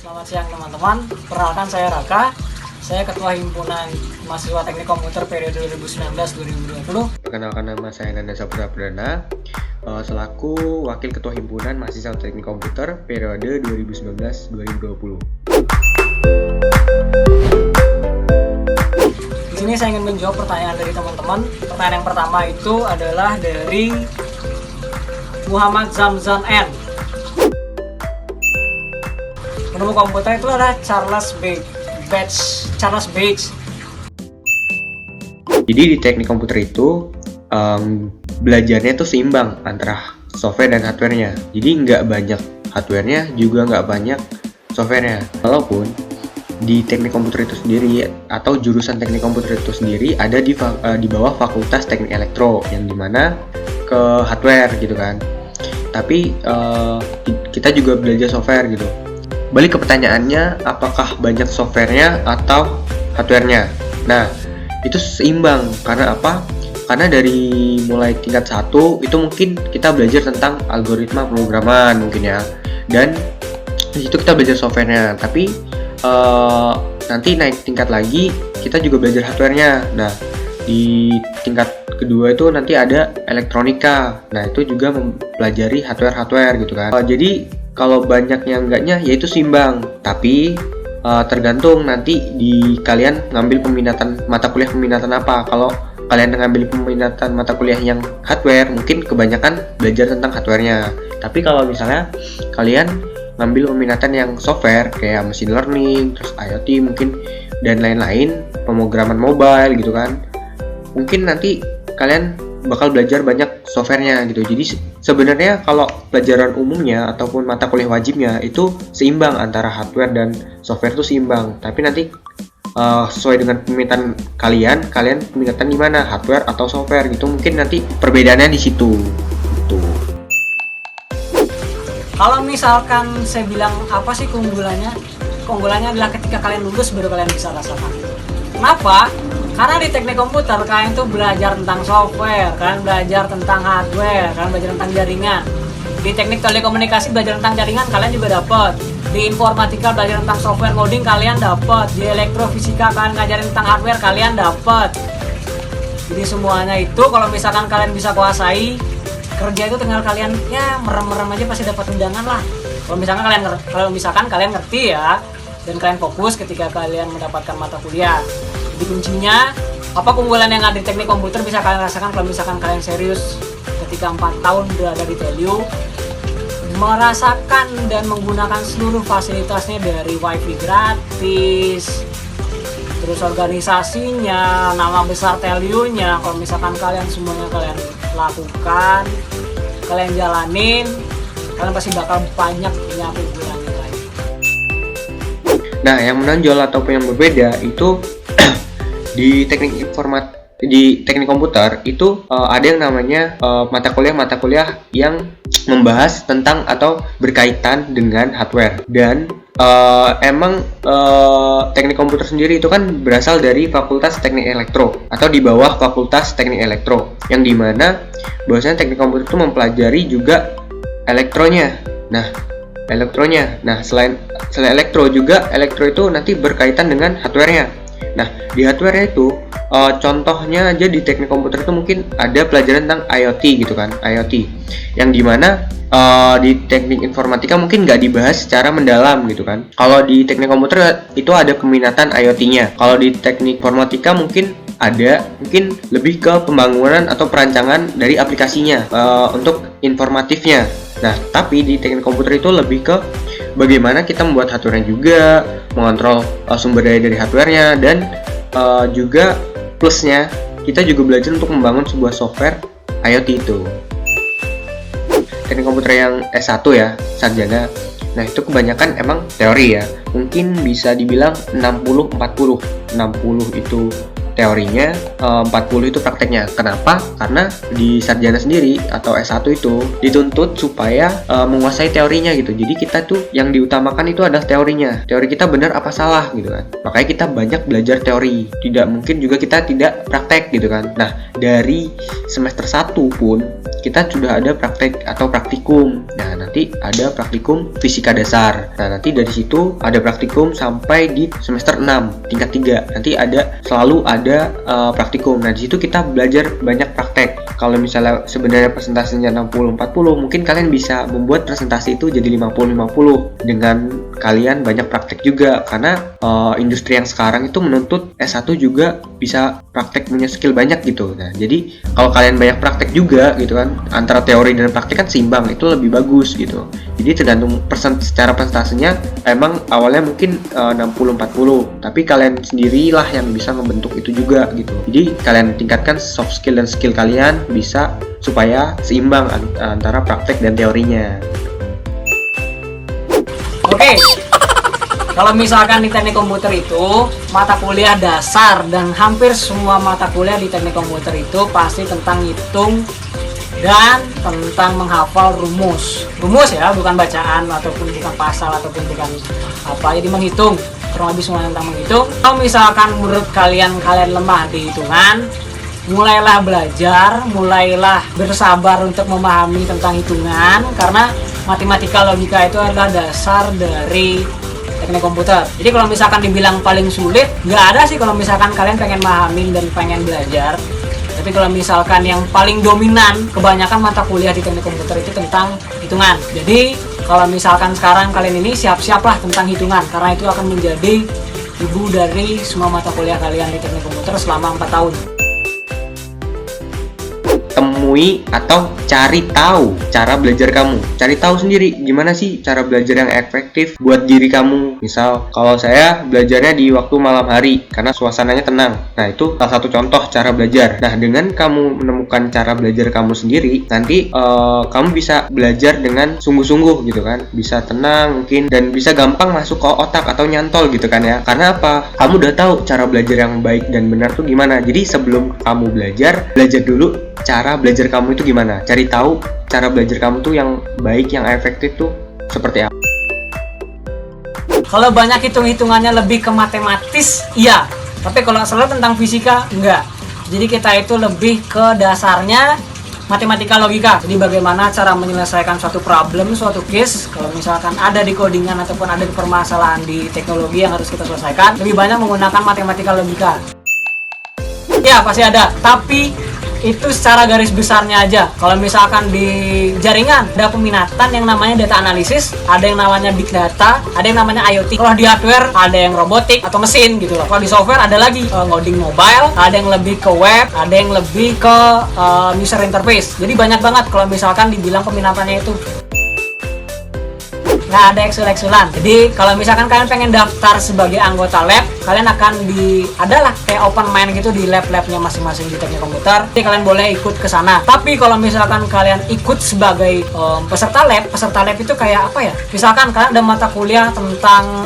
Selamat siang teman-teman, perkenalkan saya Raka. Saya Ketua Himpunan Mahasiswa Teknik Komputer periode 2019-2020. Perkenalkan, nama saya Nanda Saputra Perdana, selaku Wakil Ketua Himpunan Mahasiswa Teknik Komputer periode 2019-2020. Di sini saya ingin menjawab pertanyaan dari teman-teman. Pertanyaan yang pertama itu adalah dari Muhammad Zamzan N. Penemu komputer itu adalah Charles Babbage. Jadi di teknik komputer itu belajarnya tuh seimbang antara software dan hardware-nya. Jadi nggak banyak hardware-nya, juga nggak banyak software-nya. Walaupun di teknik komputer itu sendiri atau jurusan teknik komputer itu sendiri ada di bawah Fakultas Teknik Elektro, yang dimana ke hardware gitu kan. Tapi kita juga belajar software gitu. Balik ke pertanyaannya, apakah banyak softwarenya atau hardwarenya? Nah, itu seimbang. Karena apa? Karena dari mulai tingkat 1 itu mungkin kita belajar tentang algoritma pemrograman mungkin ya. Dan di situ kita belajar softwarenya. Tapi nanti naik tingkat lagi kita juga belajar hardwarenya. Nah, di tingkat kedua itu nanti ada elektronika. Nah, itu juga mempelajari hardware gitu kan. Jadi kalau banyaknya enggaknya yaitu seimbang, tapi tergantung nanti di kalian ngambil mata kuliah peminatan apa. Kalau kalian ngambil peminatan mata kuliah yang hardware, mungkin kebanyakan belajar tentang hardwarenya. Tapi kalau misalnya kalian ngambil peminatan yang software kayak machine learning, terus IoT mungkin dan lain-lain, pemrograman mobile gitu kan, mungkin nanti kalian bakal belajar banyak softwarenya gitu. Jadi sebenarnya kalau pelajaran umumnya ataupun mata kuliah wajibnya itu seimbang antara hardware dan software itu seimbang. Tapi nanti sesuai dengan peminatan kalian peminatan di mana, hardware atau software gitu. Mungkin nanti perbedaannya di situ. Gitu. Kalau misalkan saya bilang apa sih keunggulannya? Keunggulannya adalah ketika kalian lulus baru kalian bisa rasakan. Kenapa? Karena di teknik komputer kalian tuh belajar tentang software, kalian belajar tentang hardware, kalian belajar tentang jaringan. Di teknik telekomunikasi belajar tentang jaringan kalian juga dapat. Di informatika belajar tentang software coding kalian dapat. Di elektrofisika kalian ngajarin tentang hardware kalian dapat. Jadi semuanya itu kalau misalkan kalian bisa kuasai, kerja itu tinggal kalian ya merem-merem aja pasti dapat undangan lah. Kalau misalkan kalian ngerti ya dan kalian fokus ketika kalian mendapatkan mata kuliah. Jadi kuncinya, apa keunggulan yang ada di teknik komputer bisa kalian rasakan kalau misalkan kalian serius ketika 4 tahun berada di TELU, merasakan dan menggunakan seluruh fasilitasnya dari wifi gratis, terus organisasinya, nama besar TELU-nya. Kalau misalkan kalian semuanya kalian lakukan, kalian jalanin, kalian pasti bakal banyak punya keunggulan yang lain. Nah, yang menonjol ataupun yang berbeda itu di teknik komputer itu ada yang namanya mata kuliah yang membahas tentang atau berkaitan dengan hardware. Dan teknik komputer sendiri itu kan berasal dari Fakultas Teknik Elektro atau di bawah Fakultas Teknik Elektro, yang dimana bahwasanya teknik komputer itu mempelajari juga elektronya. Nah, selain elektro juga, elektro itu nanti berkaitan dengan hardware-nya. Nah, di hardware itu contohnya aja di teknik komputer itu mungkin ada pelajaran tentang IoT gitu kan, IoT, yang dimana di teknik informatika mungkin nggak dibahas secara mendalam gitu kan. Kalau di teknik komputer itu ada peminatan IoT-nya. Kalau di teknik informatika mungkin lebih ke pembangunan atau perancangan dari aplikasinya untuk informatifnya. Nah, tapi di teknik komputer itu lebih ke bagaimana kita membuat hardware-nya juga, mengontrol sumber daya dari hardware-nya, dan juga plusnya kita juga belajar untuk membangun sebuah software IoT itu. Teknik komputer yang S1 ya, sarjana. Nah, itu kebanyakan emang teori ya. Mungkin bisa dibilang 60-40. 60 itu teorinya, 40 itu prakteknya. Kenapa? Karena di sarjana sendiri atau S1 itu dituntut supaya menguasai teorinya gitu. Jadi kita tuh yang diutamakan itu adalah teorinya. Teori kita benar apa salah gitu kan. Makanya kita banyak belajar teori. Tidak mungkin juga kita tidak praktek gitu kan. Nah, dari semester 1 pun kita sudah ada praktek atau praktikum. Nah, nanti ada praktikum fisika dasar. Nah, nanti dari situ ada praktikum sampai di semester 6 tingkat 3. Nanti selalu ada praktikum. Nah, di situ kita belajar banyak praktek. Kalau misalnya sebenarnya presentasinya 60-40, mungkin kalian bisa membuat presentasi itu jadi 50-50 dengan kalian banyak praktek juga, karena industri yang sekarang itu menuntut S1 juga bisa praktek, punya skill banyak gitu. Nah, jadi kalau kalian banyak praktek juga gitu kan, antara teori dan praktek kan seimbang, itu lebih bagus gitu. Jadi tergantung secara presentasinya, emang awalnya mungkin 60-40, tapi kalian sendirilah yang bisa membentuk itu juga gitu. Jadi kalian tingkatkan soft skill dan skill kalian bisa supaya seimbang antara praktek dan teorinya. Oke, kalau misalkan di teknik komputer itu mata kuliah dasar, dan hampir semua mata kuliah di teknik komputer itu pasti tentang hitung dan tentang menghafal rumus ya, bukan bacaan ataupun bukan pasal ataupun bukan apa, jadi menghitung, kurang lebih semua tentang menghitung. Kalau misalkan menurut kalian lemah di hitungan, mulailah belajar, mulailah bersabar untuk memahami tentang hitungan, karena matematika logika itu adalah dasar dari teknik komputer. Jadi kalau misalkan dibilang paling sulit, nggak ada sih kalau misalkan kalian pengen mahamin dan pengen belajar. Tapi kalau misalkan yang paling dominan, kebanyakan mata kuliah di teknik komputer itu tentang hitungan. Jadi kalau misalkan sekarang kalian ini siap-siaplah tentang hitungan, karena itu akan menjadi ibu dari semua mata kuliah kalian di teknik komputer selama 4 tahun. Temui atau cari tahu cara belajar kamu. Cari tahu sendiri gimana sih cara belajar yang efektif buat diri kamu. Misal kalau saya belajarnya di waktu malam hari karena suasananya tenang. Nah, itu salah satu contoh cara belajar. Nah, dengan kamu menemukan cara belajar kamu sendiri, nanti kamu bisa belajar dengan sungguh-sungguh gitu kan. Bisa tenang mungkin, dan bisa gampang masuk ke otak atau nyantol gitu kan ya. Karena apa? Kamu udah tahu cara belajar yang baik dan benar tuh gimana. Jadi sebelum kamu belajar dulu cara belajar kamu itu gimana. Cari tahu cara belajar kamu tuh yang baik, yang efektif tuh seperti apa. Kalau banyak hitung-hitungannya lebih ke matematis, iya. Tapi kalau selalu tentang fisika, enggak. Jadi kita itu lebih ke dasarnya matematika logika. Jadi bagaimana cara menyelesaikan suatu problem, suatu case. Kalau misalkan ada di codingan ataupun ada di permasalahan di teknologi yang harus kita selesaikan, lebih banyak menggunakan matematika logika. Ya, pasti ada. Tapi itu secara garis besarnya aja. Kalau misalkan di jaringan ada peminatan yang namanya data analisis, ada yang namanya big data, ada yang namanya IoT. Kalau di hardware ada yang robotik atau mesin gitu loh. Kalau di software ada lagi ngoding mobile, ada yang lebih ke web, ada yang lebih ke user interface. Jadi banyak banget kalau misalkan dibilang peminatannya itu. Nggak ada Excel-Excelan. Jadi kalau misalkan kalian pengen daftar sebagai anggota lab, kalian akan adalah kayak open mind gitu di lab-labnya masing-masing di teknik komputer. Jadi kalian boleh ikut ke sana. Tapi kalau misalkan kalian ikut sebagai peserta lab itu kayak apa ya? Misalkan kalian ada mata kuliah tentang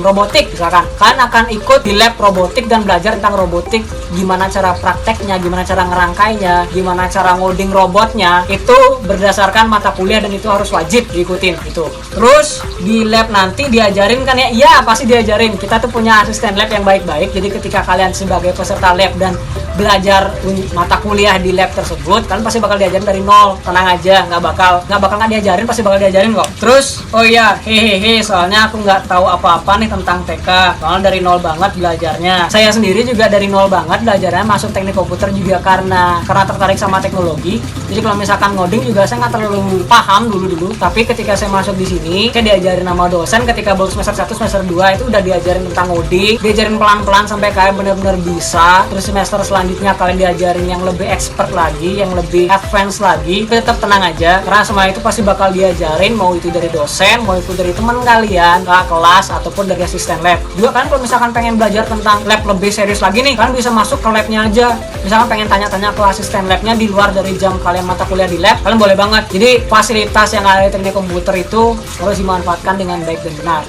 robotik, misalkan kalian akan ikut di lab robotik dan belajar tentang robotik, gimana cara prakteknya, gimana cara ngerangkainya, gimana cara ngoding robotnya. Itu berdasarkan mata kuliah dan itu harus wajib diikutin gitu. Terus di lab nanti diajarin kan ya, iya pasti diajarin. Kita tuh punya asisten lab yang baik-baik. Jadi ketika kalian sebagai peserta lab dan belajar mata kuliah di lab tersebut, kan pasti bakal diajarin dari nol. Tenang aja, nggak bakal nggak diajarin, pasti bakal diajarin kok. Terus oh iya, hehehe, soalnya aku nggak tahu apa-apa nih tentang TK. Soalnya dari nol banget belajarnya. Saya sendiri juga dari nol banget belajarnya, masuk teknik komputer juga karena tertarik sama teknologi. Jadi kalau misalkan ngoding juga saya nggak terlalu paham dulu. Tapi ketika saya masuk di sini, saya diajarin sama dosen ketika baru semester 1, semester 2 itu udah diajarin tentang ngoding, diajarin pelan-pelan sampai kalian benar-benar bisa. Terus semester selanjutnya kalian diajarin yang lebih expert lagi, yang lebih advance lagi. Tetap tenang aja, karena semua itu pasti bakal diajarin, mau itu dari dosen, mau itu dari teman kalian, kelas, ataupun dari asisten lab. Juga kan kalau misalkan pengen belajar tentang lab lebih serius lagi nih, kalian bisa masuk ke labnya aja. Misalkan pengen tanya-tanya ke asisten labnya di luar dari jam kalian mata kuliah di lab, kalian boleh banget. Jadi fasilitas yang ada di teknik komputer itu harus dimanfaatkan dengan baik dan benar.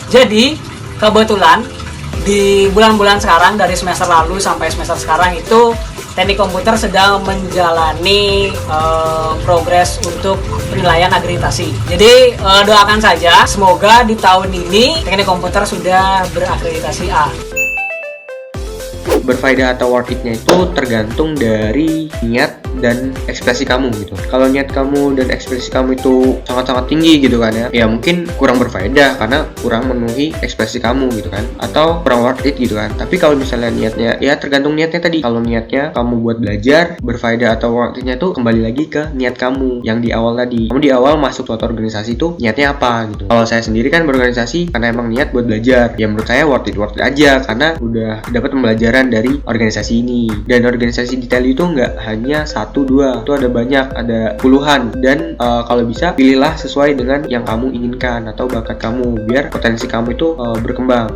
Jadi kebetulan di bulan-bulan sekarang dari semester lalu sampai semester sekarang itu teknik komputer sedang menjalani progres untuk penilaian akreditasi. Jadi doakan saja semoga di tahun ini teknik komputer sudah berakreditasi A. Berfaedah atau worth it-nya itu tergantung dari niat dan ekspresi kamu gitu. Kalau niat kamu dan ekspresi kamu itu sangat-sangat tinggi gitu kan ya mungkin kurang berfaedah karena kurang memenuhi ekspresi kamu gitu kan, atau kurang worth it gitu kan. Tapi kalau misalnya niatnya, ya tergantung niatnya tadi. Kalau niatnya kamu buat belajar, berfaedah atau worth it-nya itu kembali lagi ke niat kamu yang di awal tadi. Kamu di awal masuk suatu organisasi itu niatnya apa gitu. Kalau saya sendiri kan berorganisasi karena emang niat buat belajar. Ya menurut saya worth it aja karena udah dapat pembelajaran dari organisasi ini. Dan organisasi detail itu nggak hanya 1-2, itu ada banyak, ada puluhan. Dan kalau bisa pilihlah sesuai dengan yang kamu inginkan atau bakat kamu biar potensi kamu itu berkembang.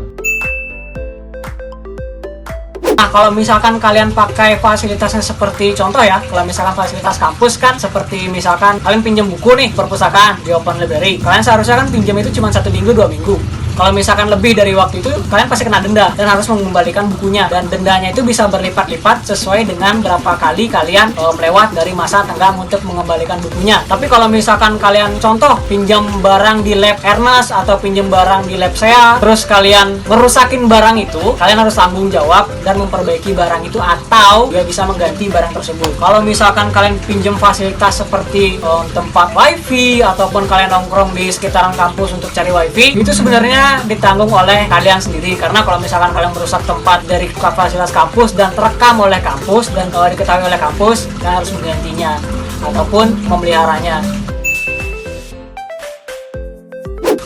Nah, kalau misalkan kalian pakai fasilitasnya seperti contoh ya, kalau misalkan fasilitas kampus kan seperti misalkan kalian pinjam buku nih perpustakaan di Open Library, kalian seharusnya kan pinjam itu cuma 1 minggu 2 minggu. Kalau misalkan lebih dari waktu itu, kalian pasti kena denda dan harus mengembalikan bukunya. Dan dendanya itu bisa berlipat-lipat sesuai dengan berapa kali kalian melewat dari masa tenggang untuk mengembalikan bukunya. Tapi kalau misalkan kalian contoh pinjam barang di lab Ernest atau pinjam barang di lab saya, terus kalian merusakin barang itu, kalian harus tanggung jawab dan memperbaiki barang itu atau juga bisa mengganti barang tersebut. Kalau misalkan kalian pinjam fasilitas seperti tempat wifi ataupun kalian nongkrong di sekitaran kampus untuk cari wifi, itu sebenarnya ditanggung oleh kalian sendiri. Karena kalau misalkan kalian merusak tempat dari fasilitas kampus dan terekam oleh kampus dan diketahui oleh kampus, kalian harus menggantinya ataupun memeliharanya.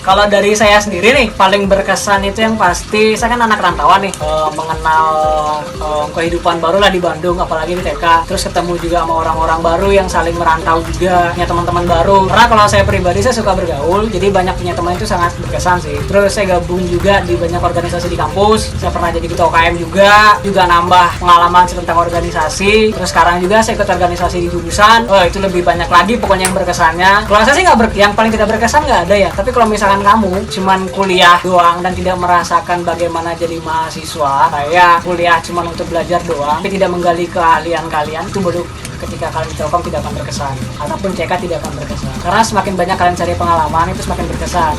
Kalau dari saya sendiri nih, paling berkesan itu yang pasti, saya kan anak rantauan nih, mengenal kehidupan baru lah di Bandung, apalagi di TK. Terus ketemu juga sama orang-orang baru yang saling merantau juga, punya teman-teman baru. Karena kalau saya pribadi, saya suka bergaul, jadi banyak punya teman itu sangat berkesan sih. Terus saya gabung juga di banyak organisasi di kampus, saya pernah jadi ketua UKM juga nambah pengalaman tentang organisasi. Terus sekarang juga saya ikut organisasi di jurusan, itu lebih banyak lagi pokoknya yang berkesannya. Kalau saya sih yang paling tidak berkesan nggak ada ya, tapi kalau misalkan kamu cuman kuliah doang dan tidak merasakan bagaimana jadi mahasiswa, saya kuliah cuman untuk belajar doang tapi tidak menggali keahlian kalian, itu baru ketika kalian di Telkom tidak akan berkesan, ataupun CK tidak akan berkesan. Karena semakin banyak kalian cari pengalaman, itu semakin berkesan.